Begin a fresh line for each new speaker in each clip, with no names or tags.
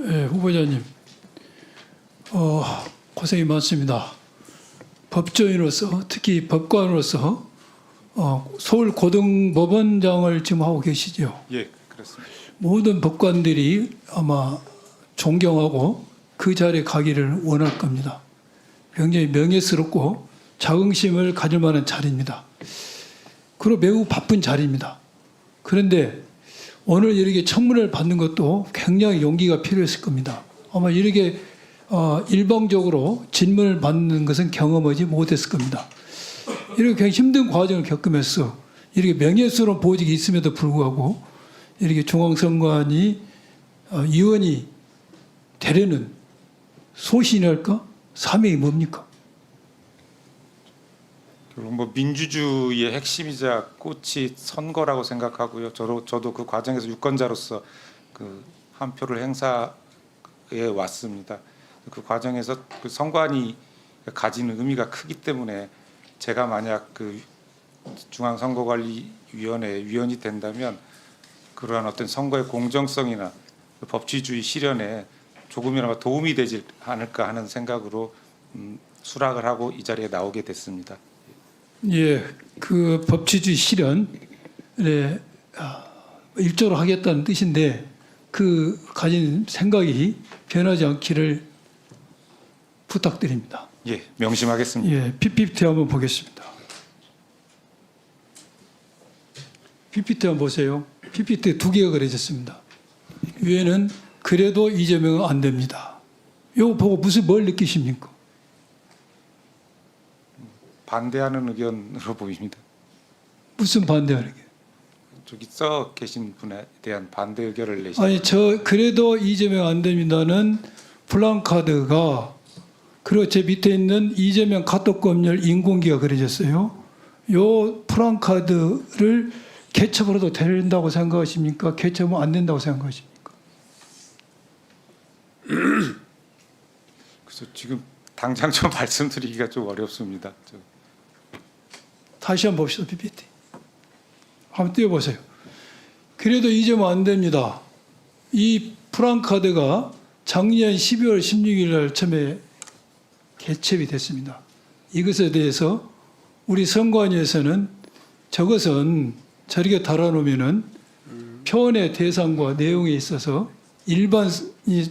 예, 후보자님, 고생이 많습니다. 법조인으로서, 특히 법관으로서 서울고등법원장을 지금 하고 계시죠.
예, 그렇습니다.
모든 법관들이 아마 존경하고 그 자리에 가기를 원할 겁니다. 굉장히 명예스럽고 자긍심을 가질 만한 자리입니다. 그리고 매우 바쁜 자리입니다. 그런데 오늘 이렇게 청문회를 받는 것도 굉장히 용기가 필요했을 겁니다. 아마 이렇게 일방적으로 질문을 받는 것은 경험하지 못했을 겁니다. 이렇게 굉장히 힘든 과정을 겪으면서 이렇게 명예스러운 보직이 있음에도 불구하고 이렇게 중앙선관위 위원이 되려는 소신이랄까? 사명이 뭡니까?
결국 뭐 민주주의의 핵심이자 꽃이 선거라고 생각하고요. 저도 그 과정에서 유권자로서 그 한 표를 행사해 왔습니다. 그 과정에서 그 선관위 가지는 의미가 크기 때문에 제가 만약 그 중앙선거관리위원회 위원이 된다면 그러한 어떤 선거의 공정성이나 그 법치주의 실현에 조금이나마 도움이 되지 않을까 하는 생각으로 수락을 하고 이 자리에 나오게 됐습니다.
예, 그 법치주의 실현에 일조로 하겠다는 뜻인데 그 가진 생각이 변하지 않기를 부탁드립니다.
예, 명심하겠습니다.
예, PPT 한번 보겠습니다. PPT 한번 보세요. PPT 두 개가 그려졌습니다. 위에는 그래도 이재명은 안 됩니다. 이거 보고 뭘 느끼십니까?
반대하는 의견으로 보입니다.
무슨 반대하는 게?
저기 써 계신 분에 대한 반대 의견을 내신.
아니 그래도 이재명 안 됩니다는 플랜카드가 그리고 제 밑에 있는 이재명 가덕검열 인공기가 그려졌어요. 요 플랜카드를 개첩을 해도 된다고 생각하십니까? 개첩은 안 된다고 생각하십니까?
그래서 지금 당장 좀 말씀드리기가 좀 어렵습니다.
다시 한번 봅시다. PPT. 한번 띄워보세요. 그래도 이재명 안 됩니다. 이 플랜카드가 작년 12월 16일 날 처음에 개첩이 됐습니다. 이것에 대해서 우리 선관위에서는 저것은 저렇게 달아놓으면은 표현의 대상과 내용에 있어서 일반이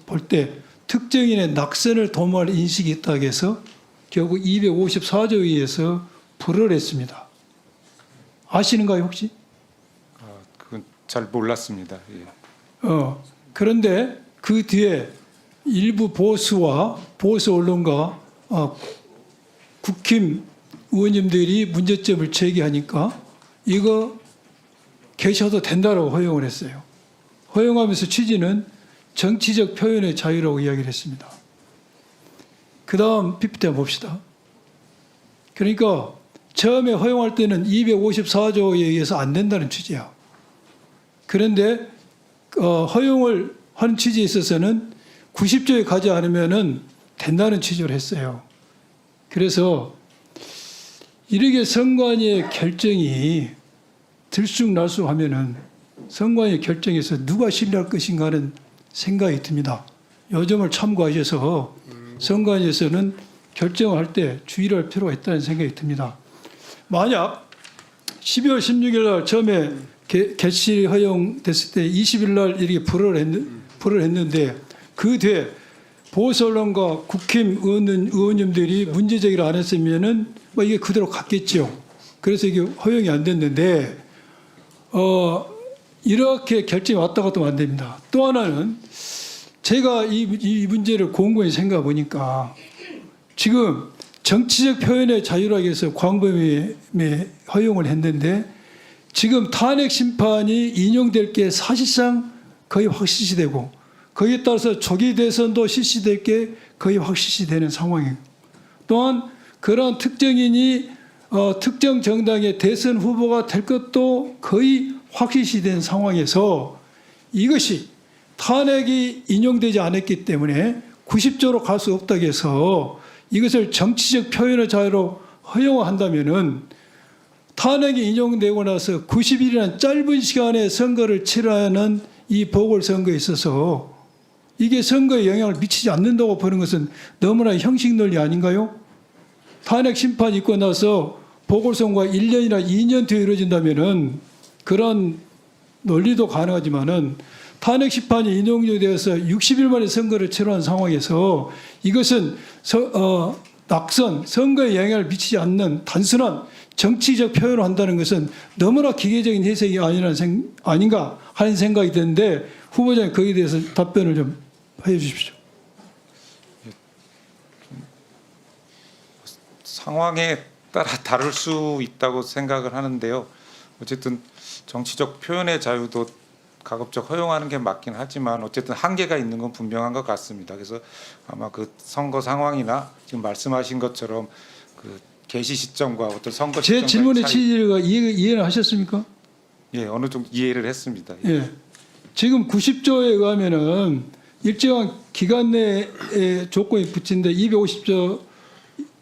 볼 때 특정인의 낙선을 도모할 인식이 있다고 해서 결국 254조에 의해서 불허를 했습니다. 아시는가요 혹시?
그건 잘 몰랐습니다. 예.
그런데 그 뒤에 일부 보수와 보수 언론과 국힘 의원님들이 문제점을 제기하니까 이거 계셔도 된다고 허용을 했어요. 허용하면서 취지는 정치적 표현의 자유라고 이야기를 했습니다. 그 다음 PPT 한번 봅시다. 그러니까 처음에 허용할 때는 254조에 의해서 안 된다는 취지야. 그런데 허용을 하는 취지에 있어서는 90조에 가지 않으면은 된다는 취지로 했어요. 그래서 이렇게 선관위의 결정이 들쑥날쑥하면은 선관위 결정에서 누가 신뢰할 것인가 하는 생각이 듭니다. 요 점을 참고하셔서 선관위에서는 결정을 할 때 주의를 할 필요가 있다는 생각이 듭니다. 만약 12월 16일 날 처음에 개시 허용됐을 때 20일 날 이렇게 불허를 했는데 그 뒤에 보수 언론과 국힘 의원님들이 문제 제기를 안 했으면은 뭐 이게 그대로 갔겠죠. 그래서 이게 허용이 안 됐는데 이렇게 결정이 왔다 갔다 하면 안 됩니다. 또 하나는 제가 이 문제를 곰곰이 생각해 보니까 지금 정치적 표현의 자유라고 해서 광범위에 허용을 했는데 지금 탄핵 심판이 인용될 게 사실상 거의 확실시되고 거기에 따라서 조기 대선도 실시될 게 거의 확실시되는 상황이에요. 또한 그런 특정인이 특정 정당의 대선 후보가 될 것도 거의 확실시된 상황에서 이것이 탄핵이 인용되지 않았기 때문에 90조로 갈 수 없다고 해서 이것을 정치적 표현의 자유로 허용한다면은 탄핵이 인용되고 나서 90일이라는 짧은 시간에 선거를 치르는 이 보궐선거에 있어서 이게 선거에 영향을 미치지 않는다고 보는 것은 너무나 형식 논리 아닌가요? 탄핵 심판이 있고 나서 보궐선거가 1년이나 2년 뒤에 이루어진다면은 그런 논리도 가능하지만은 탄핵 심판이 인용되어서 60일 만에 선거를 치러한 상황에서 이것은 낙선, 선거에 영향을 미치지 않는 단순한 정치적 표현을 한다는 것은 너무나 기계적인 해석이 아닌가 하는 생각이 드는데 후보자님 거기에 대해서 답변을 좀 해주십시오.
상황에 따라 다를 수 있다고 생각을 하는데요. 어쨌든 정치적 표현의 자유도 가급적 허용하는 게 맞긴 하지만 어쨌든 한계가 있는 건 분명한 것 같습니다. 그래서 아마 그 선거 상황이나 지금 말씀하신 것처럼 그 개시 시점과 어떤 선거
제
시점과의
질문의
차이,
취지가 이해를 하셨습니까?
예, 어느 정도 이해를 했습니다. 예.
예. 지금 90조에 의하면은 일정한 기간 내에 조건이 붙인데 250조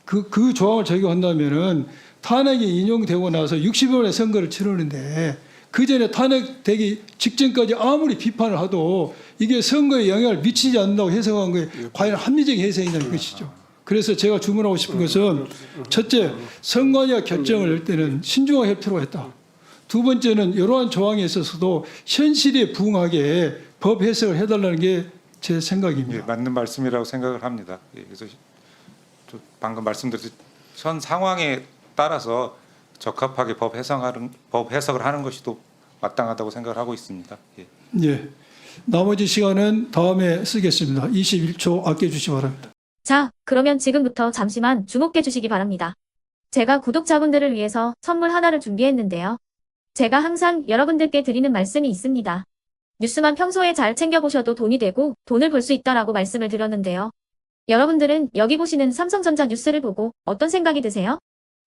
그 조항을 적용한다면은 탄핵이 인용되고 나서 60일에 선거를 치르는데 그 전에 탄핵되기 직전까지 아무리 비판을 하도 이게 선거에 영향을 미치지 않는다고 해석한 거에 과연 합리적인 해석이냐는 것이죠. 그래서 제가 주문하고 싶은 것은 첫째, 선관위가 결정을 낼 때는 신중하게 할 필요가 있다. 두 번째는 이러한 조항에 있어서도 현실에 부응하게 법 해석을 해달라는 게 제 생각입니다.
예, 맞는 말씀이라고 생각을 합니다. 예, 그래서 방금 말씀드렸듯이 현 상황에 따라서 적합하게 법 해석을 하는 것이 또 마땅하다고 생각을 하고 있습니다. 예.
예. 나머지 시간은 다음에 쓰겠습니다. 21초 아껴주시기 바랍니다.
자, 그러면 지금부터 잠시만 주목해 주시기 바랍니다. 제가 구독자분들을 위해서 선물 하나를 준비했는데요. 제가 항상 여러분들께 드리는 말씀이 있습니다. 뉴스만 평소에 잘 챙겨보셔도 돈이 되고 돈을 벌 수 있다라고 말씀을 드렸는데요. 여러분들은 여기 보시는 삼성전자 뉴스를 보고 어떤 생각이 드세요?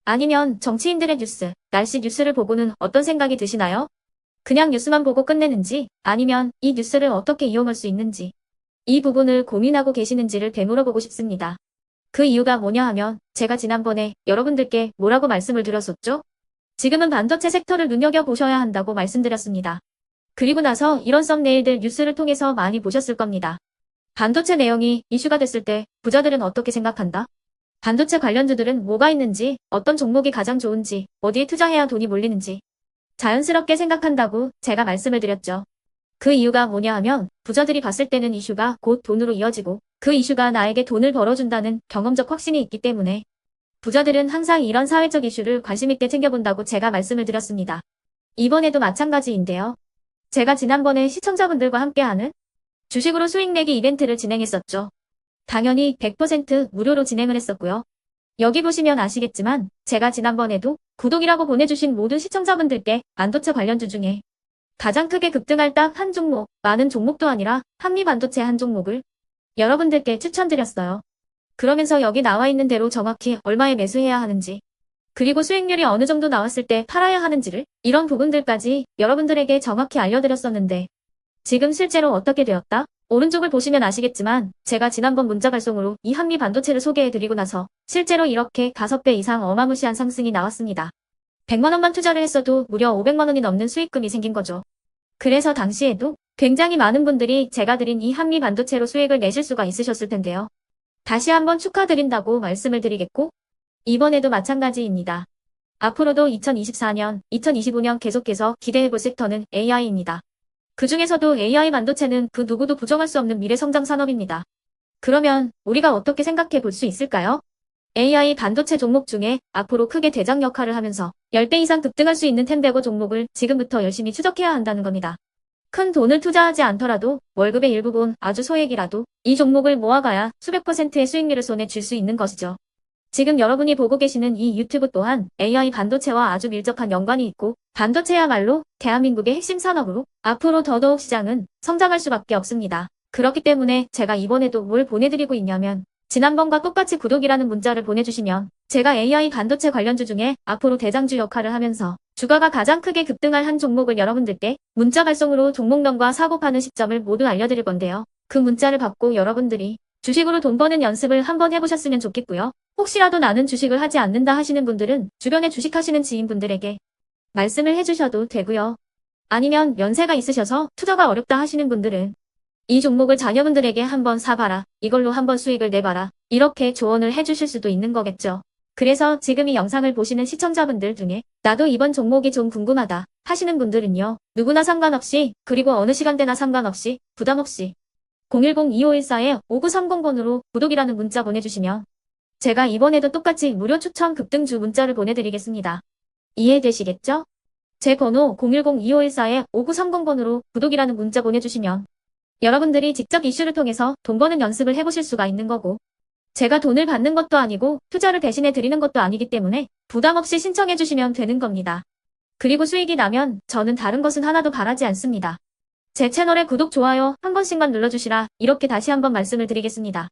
아니면 정치인들의 뉴스, 날씨 뉴스를 보고는 어떤 생각이 드시나요? 그냥 뉴스만 보고 끝내는지 아니면 이 뉴스를 어떻게 이용할 수 있는지 이 부분을 고민하고 계시는지를 되물어보고 싶습니다. 그 이유가 뭐냐 하면 제가 지난번에 여러분들께 뭐라고 말씀을 드렸었죠? 지금은 반도체 섹터를 눈여겨보셔야 한다고 말씀드렸습니다. 그리고 나서 이런 썸네일들 뉴스를 통해서 많이 보셨을 겁니다. 반도체 내용이 이슈가 됐을 때 부자들은 어떻게 생각한다? 반도체 관련주들은 뭐가 있는지, 어떤 종목이 가장 좋은지, 어디에 투자해야 돈이 몰리는지 자연스럽게 생각한다고 제가 말씀을 드렸죠. 그 이유가 뭐냐 하면 부자들이 봤을 때는 이슈가 곧 돈으로 이어지고 그 이슈가 나에게 돈을 벌어준다는 경험적 확신이 있기 때문에 부자들은 항상 이런 사회적 이슈를 관심 있게 챙겨본다고 제가 말씀을 드렸습니다. 이번에도 마찬가지인데요. 제가 지난번에 시청자분들과 함께하는 주식으로 수익 내기 이벤트를 진행했었죠. 당연히 100% 무료로 진행을 했었고요. 여기 보시면 아시겠지만 제가 지난번에도 구독이라고 보내주신 모든 시청자분들께 반도체 관련주 중에 가장 크게 급등할 딱 한 종목, 많은 종목도 아니라 한미반도체 한 종목을 여러분들께 추천드렸어요. 그러면서 여기 나와 있는 대로 정확히 얼마에 매수해야 하는지 그리고 수익률이 어느 정도 나왔을 때 팔아야 하는지를 이런 부분들까지 여러분들에게 정확히 알려드렸었는데 지금 실제로 어떻게 되었다? 오른쪽을 보시면 아시겠지만 제가 지난번 문자 발송으로 이 한미 반도체를 소개해드리고 나서 실제로 이렇게 5배 이상 어마무시한 상승이 나왔습니다. 100만 원만 투자를 했어도 무려 500만 원이 넘는 수익금이 생긴 거죠. 그래서 당시에도 굉장히 많은 분들이 제가 드린 이 한미 반도체로 수익을 내실 수가 있으셨을 텐데요. 다시 한번 축하드린다고 말씀을 드리겠고 이번에도 마찬가지입니다. 앞으로도 2024년, 2025년 계속해서 기대해볼 섹터는 AI입니다. 그 중에서도 AI 반도체는 그 누구도 부정할 수 없는 미래성장 산업입니다. 그러면 우리가 어떻게 생각해 볼 수 있을까요? AI 반도체 종목 중에 앞으로 크게 대장 역할을 하면서 10배 이상 급등할 수 있는 텐베고 종목을 지금부터 열심히 추적해야 한다는 겁니다. 큰 돈을 투자하지 않더라도 월급의 일부분 아주 소액이라도 이 종목을 모아가야 수백 %의 수익률을 손에 쥘 수 있는 것이죠. 지금 여러분이 보고 계시는 이 유튜브 또한 AI 반도체와 아주 밀접한 연관이 있고 반도체야말로 대한민국의 핵심 산업으로 앞으로 더더욱 시장은 성장할 수밖에 없습니다. 그렇기 때문에 제가 이번에도 뭘 보내드리고 있냐면 지난번과 똑같이 구독이라는 문자를 보내주시면 제가 AI 반도체 관련주 중에 앞으로 대장주 역할을 하면서 주가가 가장 크게 급등할 한 종목을 여러분들께 문자 발송으로 종목명과 사고 파는 시점을 모두 알려드릴 건데요. 그 문자를 받고 여러분들이 주식으로 돈 버는 연습을 한번 해보셨으면 좋겠고요. 혹시라도 나는 주식을 하지 않는다 하시는 분들은 주변에 주식하시는 지인분들에게 말씀을 해주셔도 되고요. 아니면 연세가 있으셔서 투자가 어렵다 하시는 분들은 이 종목을 자녀분들에게 한번 사봐라. 이걸로 한번 수익을 내봐라. 이렇게 조언을 해주실 수도 있는 거겠죠. 그래서 지금 이 영상을 보시는 시청자분들 중에 나도 이번 종목이 좀 궁금하다 하시는 분들은요. 누구나 상관없이 그리고 어느 시간대나 상관없이 부담 없이 010-2514-5930번으로 구독이라는 문자 보내주시면 제가 이번에도 똑같이 무료 추천 급등주 문자를 보내드리겠습니다. 이해되시겠죠? 제 번호 010-2514-5930번으로 구독이라는 문자 보내주시면 여러분들이 직접 이슈를 통해서 돈 버는 연습을 해보실 수가 있는 거고 제가 돈을 받는 것도 아니고 투자를 대신해 드리는 것도 아니기 때문에 부담 없이 신청해 주시면 되는 겁니다. 그리고 수익이 나면 저는 다른 것은 하나도 바라지 않습니다. 제 채널에 구독, 좋아요 한 번씩만 눌러주시라 이렇게 다시 한번 말씀을 드리겠습니다.